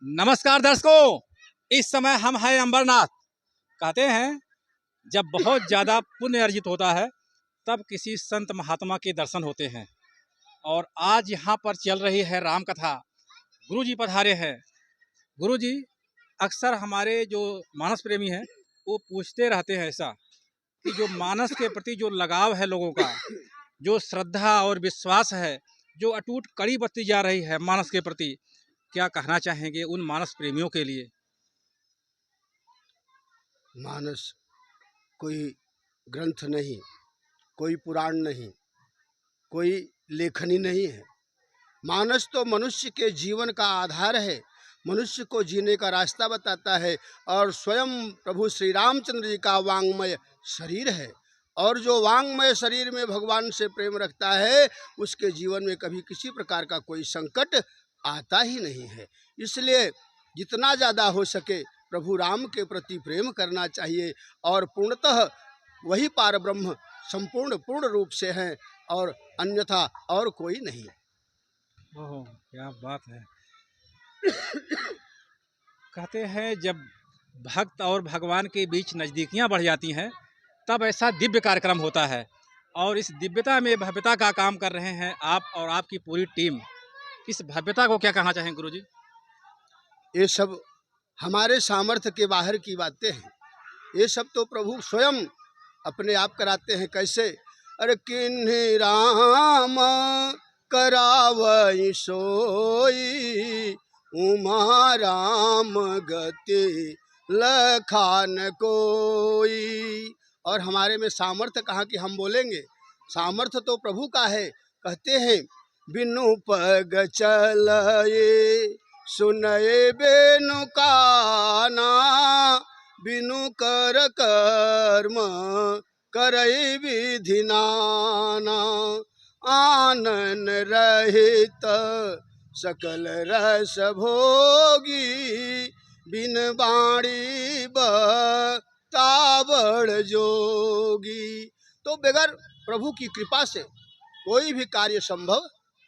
नमस्कार दर्शकों, इस समय हम हैं अंबरनाथ। कहते हैं जब बहुत ज़्यादा पुण्य अर्जित होता है तब किसी संत महात्मा के दर्शन होते हैं। और आज यहाँ पर चल रही है राम कथा। गुरुजी पधारे हैं। गुरुजी, अक्सर हमारे जो मानस प्रेमी हैं वो पूछते रहते हैं ऐसा कि जो मानस के प्रति जो लगाव है लोगों का, जो श्रद्धा और विश्वास है, जो अटूट कड़ी बरती जा रही है मानस के प्रति, क्या कहना चाहेंगे उन मानस प्रेमियों के लिए? मानस कोई ग्रंथ नहीं, कोई पुराण नहीं, कोई लेखनी नहीं है। मानस तो मनुष्य के जीवन का आधार है, मनुष्य को जीने का रास्ता बताता है और स्वयं प्रभु श्री रामचंद्र जी का वांग्मय शरीर है। और जो वांग्मय शरीर में भगवान से प्रेम रखता है उसके जीवन में कभी किसी प्रकार का कोई संकट आता ही नहीं है। इसलिए जितना ज़्यादा हो सके प्रभु राम के प्रति प्रेम करना चाहिए और पूर्णतः वही पार ब्रह्म संपूर्ण पूर्ण रूप से हैं और अन्यथा और कोई नहीं। ओह, क्या बात है। कहते हैं जब भक्त और भगवान के बीच नज़दीकियां बढ़ जाती हैं तब ऐसा दिव्य कार्यक्रम होता है। और इस दिव्यता में भव्यता का काम कर रहे हैं आप और आपकी पूरी टीम। इस भव्यता को क्या कहना चाहें गुरुजी? ये सब हमारे सामर्थ्य के बाहर की बातें हैं। ये सब तो प्रभु स्वयं अपने आप कराते हैं। कैसे? अरे किन्हीं राम करावई सोई, उमा राम गति लखान कोई। और हमारे में सामर्थ्य कहाँ कि हम बोलेंगे? सामर्थ्य तो प्रभु का है। कहते हैं बिनु पग चलए सुनए बेनु काना, बिनु कर कर्म करई विधि नाना, आनन रहित सकल रस भोगी, बिन बाणी बतावड़ जोगी। तो बगैर प्रभु की कृपा से कोई भी कार्य संभव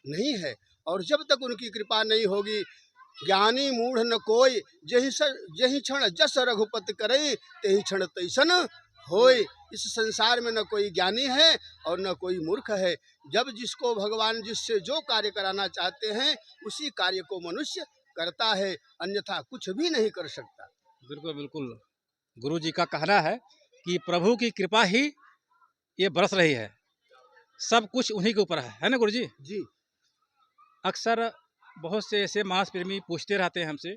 नहीं है। और जब तक उनकी कृपा नहीं होगी, ज्ञानी मूढ़ न कोई, जही क्षण जस रघुपति करे, तेहि क्षण तैसन होय। इस संसार में न कोई ज्ञानी है और न कोई मूर्ख है। जब जिसको भगवान जिससे जो कार्य कराना चाहते हैं उसी कार्य को मनुष्य करता है, अन्यथा कुछ भी नहीं कर सकता। बिल्कुल बिल्कुल। गुरु जी का कहना है कि प्रभु की कृपा ही ये बरस रही है, सब कुछ उन्हीं के ऊपर है ना गुरु जी? जी। अक्सर बहुत से ऐसे मानस प्रेमी पूछते रहते हैं हमसे,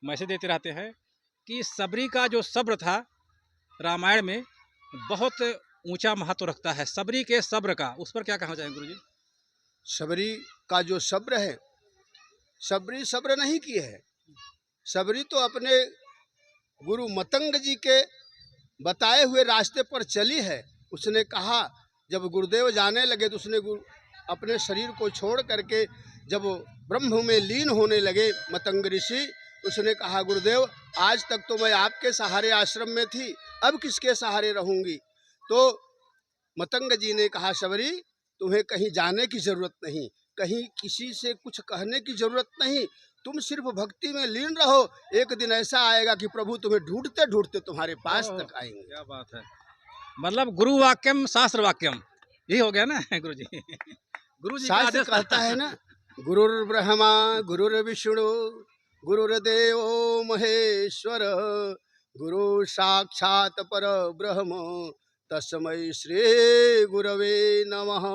मैसेज देते रहते हैं कि सबरी का जो सब्र था रामायण में बहुत ऊंचा महत्व रखता है। सबरी के सब्र का, उस पर क्या कहना चाहेंगे गुरु जी? सबरी का जो सब्र है, सबरी सब्र नहीं की है। सबरी तो अपने गुरु मतंग जी के बताए हुए रास्ते पर चली है। उसने कहा, जब गुरुदेव जाने लगे तो उसने अपने शरीर को छोड़ करके जब ब्रह्म में लीन होने लगे मतंग ऋषि, उसने कहा गुरुदेव आज तक तो मैं आपके सहारे आश्रम में थी, अब किसके सहारे रहूंगी? तो मतंग जी ने कहा सबरी तुम्हें कहीं जाने की जरूरत नहीं, कहीं किसी से कुछ कहने की जरूरत नहीं, तुम सिर्फ भक्ति में लीन रहो। एक दिन ऐसा आएगा कि प्रभु तुम्हें ढूंढते ढूंढते तुम्हारे पास तक आएंगे। क्या बात है। मतलब गुरु वाक्यम शास्त्र वाक्यम, यही हो गया ना गुरु जी? गुरु जी शास्त्र कहता है ना, गुरुर्ब्रह्मा गुरुर्विष्णु गुरुर्देव महेश्वर, गुरु साक्षात पर ब्रह्म तस्मै श्री गुरवे नमः।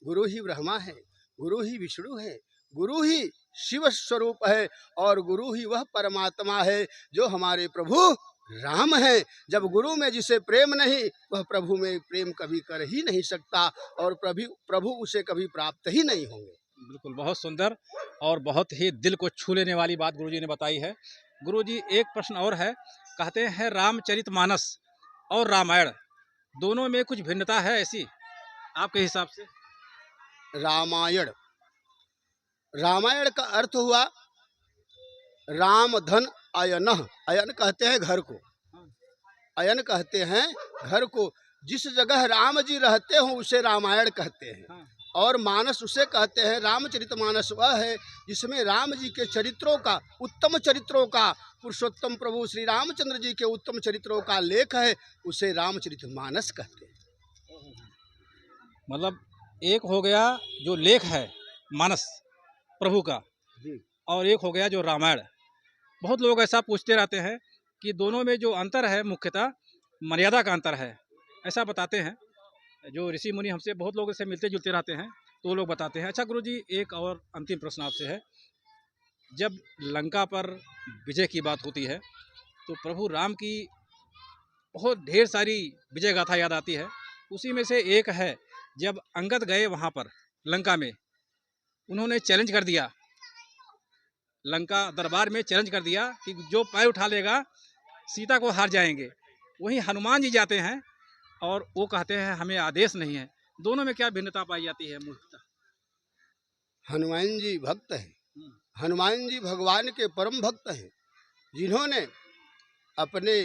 गुरु ही ब्रह्मा है, गुरु ही विष्णु है, गुरु ही शिव स्वरूप है और गुरु ही वह परमात्मा है जो हमारे प्रभु राम है। जब गुरु में जिसे प्रेम नहीं, वह प्रभु में प्रेम कभी कर ही नहीं सकता और प्रभु उसे कभी प्राप्त ही नहीं होंगे। बिल्कुल, बहुत सुंदर और बहुत ही दिल को छू लेने वाली बात गुरुजी ने बताई है। गुरुजी, एक प्रश्न और है। कहते हैं रामचरितमानस और रामायण दोनों में कुछ भिन्नता है ऐसी आपके हिसाब से? रामायण का अर्थ हुआ राम धन अयन। अयन कहते हैं घर को, अयन कहते हैं घर को। जिस जगह राम जी रहते हो उसे रामायण कहते हैं। और मानस उसे कहते हैं, रामचरितमानस वह है जिसमें राम जी के चरित्रों का, उत्तम चरित्रों का, पुरुषोत्तम प्रभु श्री रामचंद्र जी के उत्तम चरित्रों का लेख है, उसे रामचरितमानस कहते हैं। मतलब एक हो गया जो लेख है मानस प्रभु का, जी और एक हो गया जो रामायण। बहुत लोग ऐसा पूछते रहते हैं कि दोनों में जो अंतर है मुख्यतः मर्यादा का अंतर है, ऐसा बताते हैं। जो ऋषि मुनि हमसे बहुत लोगों से मिलते जुलते रहते हैं तो वो लोग बताते हैं। अच्छा गुरुजी, एक और अंतिम प्रश्न आपसे है। जब लंका पर विजय की बात होती है तो प्रभु राम की बहुत ढेर सारी विजय गाथा याद आती है। उसी में से एक है जब अंगद गए वहाँ पर लंका में, उन्होंने चैलेंज कर दिया, लंका दरबार में चैलेंज कर दिया कि जो पैर उठा लेगा सीता को हार जाएंगे। वहीं हनुमान जी जाते हैं और वो कहते हैं हमें आदेश नहीं है। दोनों में क्या भिन्नता पाई जाती है मूर्खता? हनुमान जी भक्त हैं, हनुमान जी भगवान के परम भक्त हैं, जिन्होंने अपने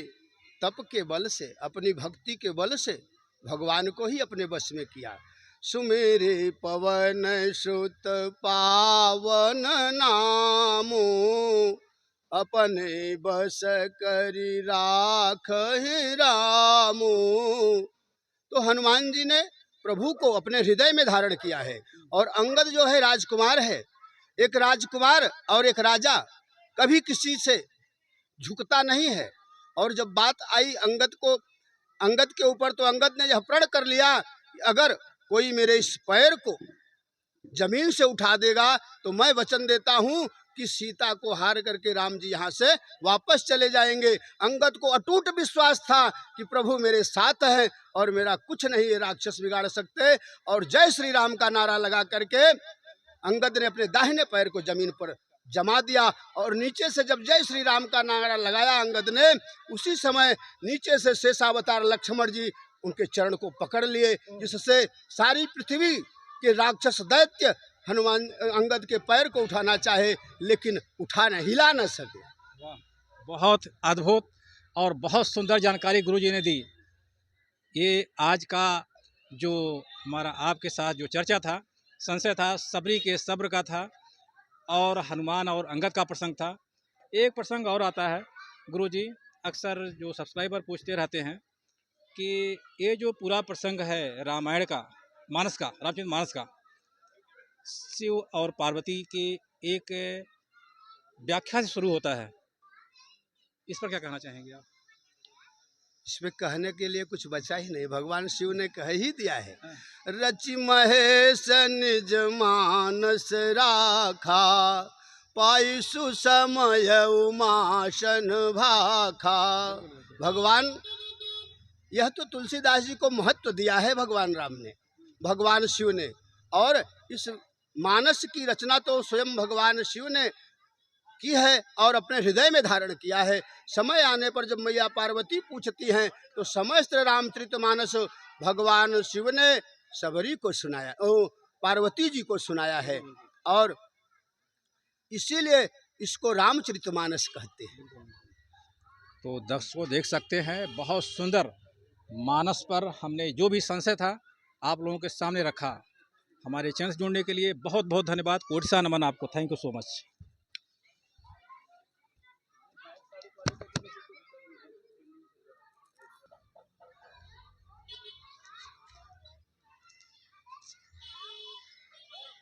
तप के बल से, अपनी भक्ति के बल से भगवान को ही अपने बस में किया। सुमेरे पवन सुत पावन नामो, अपने बस करी राखहि रामो। तो हनुमान जी ने प्रभु को अपने हृदय में धारण किया है। और अंगद जो है राजकुमार है, एक राजकुमार और एक राजा कभी किसी से झुकता नहीं है। और जब बात आई अंगद के ऊपर, तो अंगद ने यह प्रण कर लिया कि अगर कोई मेरे इस पैर को जमीन से उठा देगा तो मैं वचन देता हूँ कि सीता को हार करके राम जी यहाँ से वापस चले जाएंगे। अंगद को अटूट विश्वास था कि प्रभु मेरे साथ है और मेरा कुछ नहीं ये राक्षस बिगाड़ सकते। और जय श्री राम का नारा लगा करके अंगद ने अपने दाहिने पैर को जमीन पर जमा दिया। और नीचे से जब जय श्री राम का नारा लगाया अंगद ने, उसी समय नीचे से शेषावतार लक्ष्मण जी उनके चरण को पकड़ लिए, जिससे सारी पृथ्वी के राक्षस दैत्य हनुमान अंगद के पैर को उठाना चाहे लेकिन हिला न सके। बहुत अद्भुत और बहुत सुंदर जानकारी गुरुजी ने दी। ये आज का जो हमारा आपके साथ जो चर्चा था, संशय था, सबरी के सब्र का था और हनुमान और अंगद का प्रसंग था। एक प्रसंग और आता है गुरुजी, अक्सर जो सब्सक्राइबर पूछते रहते हैं कि ये जो पूरा प्रसंग है रामायण का, मानस का, रामचरित मानस का, शिव और पार्वती की एक व्याख्या से शुरू होता है, इस पर क्या कहना चाहेंगे आप? इसमें कहने के लिए कुछ बचा ही नहीं, भगवान शिव ने कह ही दिया है। रचि महेश निज मानस राखा, पाई सुसमय उमासन भाखा। भगवान, यह तो तुलसीदास जी को महत्व दिया है भगवान राम ने, भगवान शिव ने। और इस मानस की रचना तो स्वयं भगवान शिव ने की है और अपने हृदय में धारण किया है। समय आने पर जब मैया पार्वती पूछती हैं तो समस्त रामचरितमानस भगवान शिव ने सबरी को सुनाया, पार्वती जी को सुनाया है। और इसीलिए इसको रामचरितमानस कहते हैं। तो दर्शकों देख सकते हैं, बहुत सुंदर मानस पर हमने जो भी संशय था आप लोगों के सामने रखा। हमारे चैनल से जुड़ने के लिए बहुत बहुत धन्यवाद, कोटि सा नमन आपको। Thank you so much.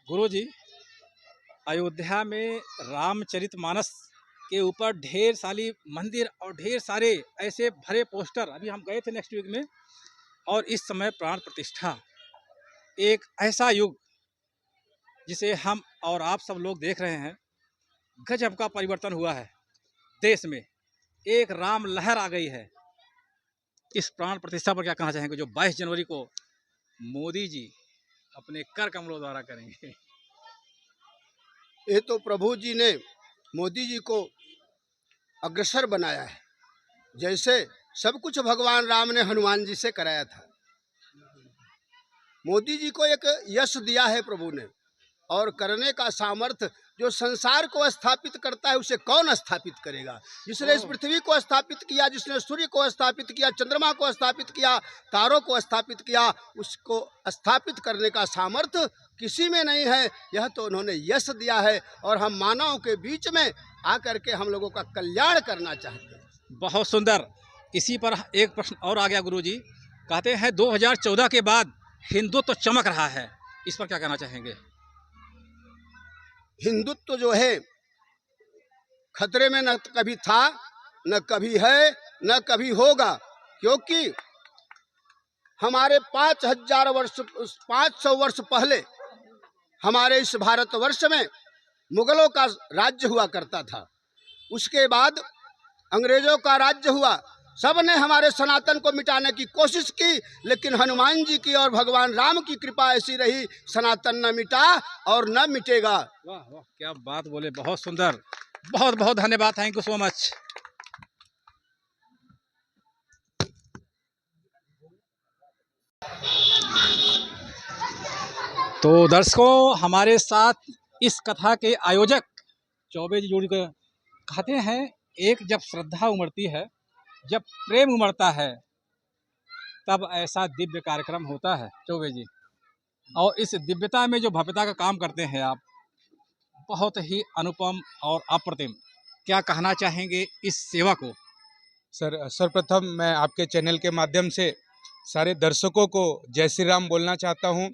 Guruji, Ayodhya में रामचरितमानस के ऊपर ढेर सारी मंदिर और ढेर सारे ऐसे भरे पोस्टर, अभी हम गए थे नेक्स्ट वीक में, और इस समय प्राण प्रतिष्ठा, एक ऐसा युग जिसे हम और आप सब लोग देख रहे हैं। गजब का परिवर्तन हुआ है देश में, एक राम लहर आ गई है। इस प्राण प्रतिष्ठा पर क्या कहना चाहेंगे जो 22 जनवरी को मोदी जी अपने कर कमलों द्वारा करेंगे? ये तो प्रभु जी ने मोदी जी को अग्रसर बनाया है, जैसे सब कुछ भगवान राम ने हनुमान जी से कराया था। मोदी जी को एक यश दिया है प्रभु ने, और करने का सामर्थ्य जो संसार को स्थापित करता है उसे कौन स्थापित करेगा? जिसने इस पृथ्वी को स्थापित किया, जिसने सूर्य को स्थापित किया, चंद्रमा को स्थापित किया, तारों को स्थापित किया, उसको स्थापित करने का सामर्थ्य किसी में नहीं है, यह तो उन्होंने यश दिया है और हम मानव के बीच में आकर के हम लोगों का कल्याण करना चाहते हैं। बहुत सुंदर। इसी पर एक प्रश्न और आ गया गुरुजी। कहते हैं 2014 के बाद हिंदुत्व तो चमक रहा है, इस पर क्या कहना चाहेंगे? हिंदुत्व जो है खतरे में न कभी था, न कभी है, न कभी होगा, क्योंकि हमारे 500 वर्ष पहले हमारे इस भारतवर्ष में मुगलों का राज्य हुआ करता था। उसके बाद अंग्रेजों का राज्य हुआ। सब ने हमारे सनातन को मिटाने की कोशिश की, लेकिन हनुमान जी की और भगवान राम की कृपा ऐसी रही, सनातन न मिटा और न मिटेगा। वाह वाह, क्या बात बोले, बहुत सुंदर। बहुत बहुत धन्यवाद, थैंक यू सो मच। तो दर्शकों, हमारे साथ इस कथा के आयोजक चौबे जी जुड़ कर कहते हैं, एक जब श्रद्धा उमड़ती है, जब प्रेम उमड़ता है, तब ऐसा दिव्य कार्यक्रम होता है चौबे जी। और इस दिव्यता में जो भव्यता का काम करते हैं आप, बहुत ही अनुपम और अप्रतिम। क्या कहना चाहेंगे इस सेवा को? सर्वप्रथम मैं आपके चैनल के माध्यम से सारे दर्शकों को जय श्री राम बोलना चाहता हूं।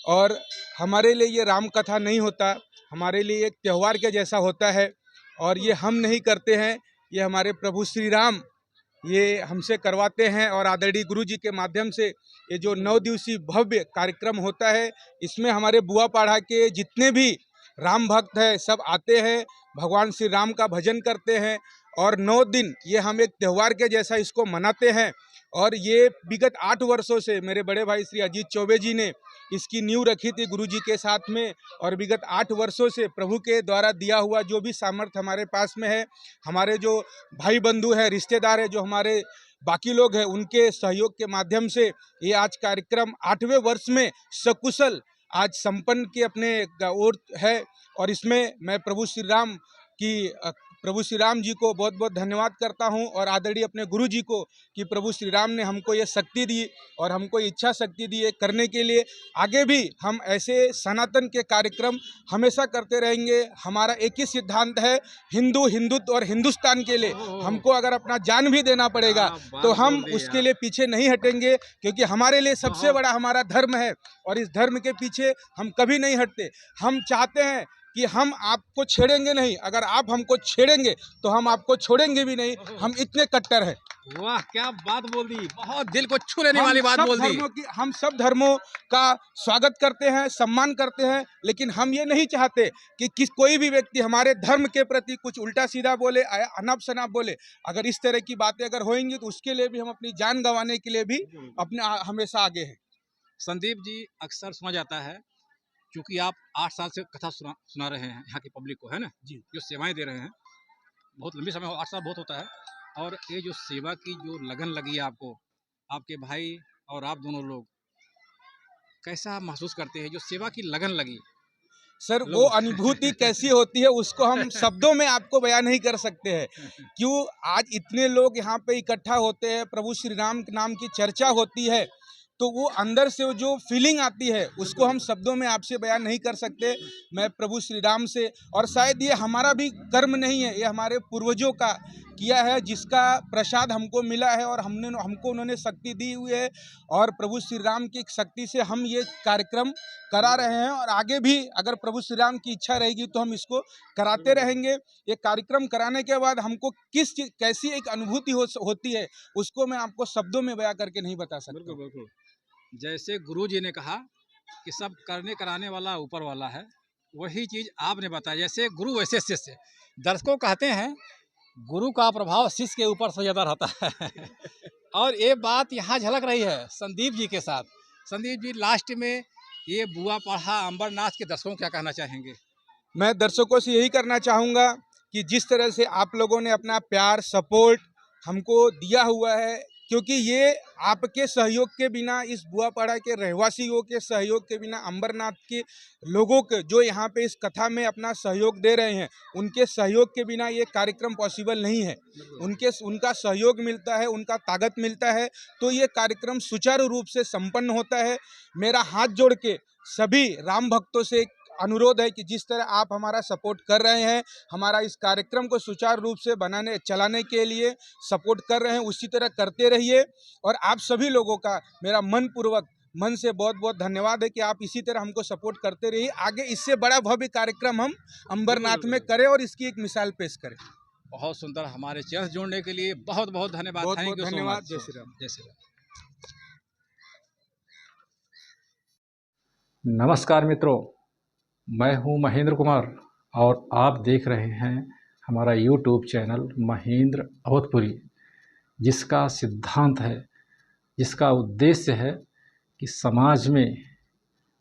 और हमारे लिए ये राम कथा नहीं होता, हमारे लिए एक त्यौहार के जैसा होता है। और ये हम नहीं करते हैं, ये हमारे प्रभु श्री राम ये हमसे करवाते हैं। और आदरणीय गुरु जी के माध्यम से ये जो 9 दिवसीय भव्य कार्यक्रम होता है, इसमें हमारे बुआ पाड़ा के जितने भी राम भक्त हैं सब आते हैं, भगवान श्री राम का भजन करते हैं। और 9 दिन ये हम एक त्यौहार के जैसा इसको मनाते हैं। और ये विगत 8 वर्षों से मेरे बड़े भाई श्री अजीत चौबे जी ने इसकी नींव रखी थी गुरु जी के साथ में। और विगत 8 वर्षों से प्रभु के द्वारा दिया हुआ जो भी सामर्थ्य हमारे पास में है, हमारे जो भाई बंधु हैं, रिश्तेदार हैं, जो हमारे बाकी लोग हैं, उनके सहयोग के माध्यम से ये आज कार्यक्रम 8वें वर्ष में सकुशल आज संपन्न के अपने ओर है। और इसमें मैं प्रभु श्री राम जी को बहुत बहुत धन्यवाद करता हूं। और आदरणीय अपने गुरु जी को कि प्रभु श्री राम ने हमको ये शक्ति दी और हमको इच्छा शक्ति दी है करने के लिए। आगे भी हम ऐसे सनातन के कार्यक्रम हमेशा करते रहेंगे। हमारा एक ही सिद्धांत है, हिंदुत्व और हिंदुस्तान के लिए हमको अगर अपना जान भी देना पड़ेगा तो हम उसके लिए पीछे नहीं हटेंगे, क्योंकि हमारे लिए सबसे बड़ा हमारा धर्म है। और इस धर्म के पीछे हम कभी नहीं हटते। हम चाहते हैं कि हम आपको छेड़ेंगे नहीं, अगर आप हमको छेड़ेंगे तो हम आपको छोड़ेंगे भी नहीं, हम इतने कट्टर हैं। वाह, क्या बात बोल दी, बहुत दिल को छू लेने वाली बात बोल दी। हम सब धर्मों का स्वागत करते हैं, सम्मान करते हैं, लेकिन हम ये नहीं चाहते कि कोई भी व्यक्ति हमारे धर्म के प्रति कुछ उल्टा सीधा बोले, अनाप शनाप बोले। अगर इस तरह की बातें अगर होंगी तो उसके लिए भी हम अपनी जान गंवाने के लिए भी अपने हमेशा आगे हैं। संदीप जी, अक्सर सुना जाता है, क्योंकि आप 8 साल से कथा सुना रहे हैं यहाँ की पब्लिक को, है ना जी, जो सेवाएं दे रहे हैं, बहुत लंबी समय, 8 साल बहुत होता है। और ये जो सेवा की जो लगन लगी है आपको, आपके भाई और आप दोनों लोग कैसा महसूस करते हैं जो सेवा की लगन लगी? सर, वो अनुभूति कैसी होती है उसको हम शब्दों में आपको बयान नहीं कर सकते हैं। क्यों आज इतने लोग यहाँ पे इकट्ठा होते हैं, प्रभु श्री राम के नाम की चर्चा होती है, तो वो अंदर से जो फीलिंग आती है उसको हम शब्दों में आपसे बयान नहीं कर सकते। मैं प्रभु श्री राम से, और शायद ये हमारा भी कर्म नहीं है, ये हमारे पूर्वजों का किया है, जिसका प्रसाद हमको मिला है और हमको उन्होंने शक्ति दी हुई है। और प्रभु श्री राम की शक्ति से हम ये कार्यक्रम करा रहे हैं, और आगे भी अगर प्रभु श्री राम की इच्छा रहेगी तो हम इसको कराते रहेंगे। ये कार्यक्रम कराने के बाद हमको कैसी एक अनुभूति होती है उसको मैं आपको शब्दों में बयां करके नहीं बता सकता। बिल्कुल। जैसे गुरु जी ने कहा कि सब करने कराने वाला ऊपर वाला है, वही चीज़ आपने बताया, जैसे गुरु वैसे शिष्य। दर्शकों कहते हैं गुरु का प्रभाव शिष्य के ऊपर से ज़्यादा रहता है। और ये बात यहाँ झलक रही है संदीप जी के साथ। संदीप जी, लास्ट में ये बुआ पाड़ा अंबरनाथ के दर्शकों को क्या कहना चाहेंगे? मैं दर्शकों से यही करना चाहूँगा कि जिस तरह से आप लोगों ने अपना प्यार सपोर्ट हमको दिया हुआ है, क्योंकि ये आपके सहयोग के बिना, इस बुआपाड़ा के रहवासियों के सहयोग के बिना, अंबरनाथ के लोगों के जो यहाँ पे इस कथा में अपना सहयोग दे रहे हैं, उनके सहयोग के बिना ये कार्यक्रम पॉसिबल नहीं है। उनका सहयोग मिलता है, उनका ताकत मिलता है, तो ये कार्यक्रम सुचारू रूप से संपन्न होता है। मेरा हाथ जोड़ के सभी राम भक्तों से एक अनुरोध है कि जिस तरह आप हमारा सपोर्ट कर रहे हैं, हमारा इस कार्यक्रम को सुचारू रूप से चलाने के लिए सपोर्ट कर रहे हैं, उसी तरह करते रहिए। और आप सभी लोगों का मेरा मन से बहुत बहुत धन्यवाद है कि आप इसी तरह हमको सपोर्ट करते रहिए। आगे इससे बड़ा भव्य कार्यक्रम हम अंबरनाथ में करें और इसकी एक मिसाल पेश करें। बहुत सुंदर, हमारे चैनल जोड़ने के लिए बहुत बहुत धन्यवाद। बहुत थैंक बहुत यू सो धन्यवाद। मच। जय श्री राम। जय श्री राम। नमस्कार मित्रों, मैं हूं महेंद्र कुमार और आप देख रहे हैं हमारा यूट्यूब चैनल महेंद्र अवधपुरी, जिसका सिद्धांत है, जिसका उद्देश्य है कि समाज में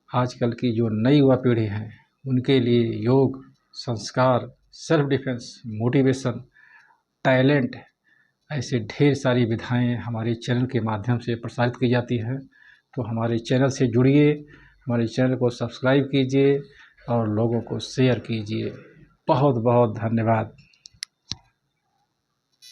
आजकल की जो नई युवा पीढ़ी है उनके लिए योग, संस्कार, सेल्फ डिफेंस, मोटिवेशन, टैलेंट, ऐसे ढेर सारी विधाएं हमारे चैनल के माध्यम से प्रसारित की जाती हैं। तो हमारे चैनल से जुड़िए, हमारे चैनल को सब्सक्राइब कीजिए और लोगों को शेयर कीजिए। बहुत बहुत धन्यवाद।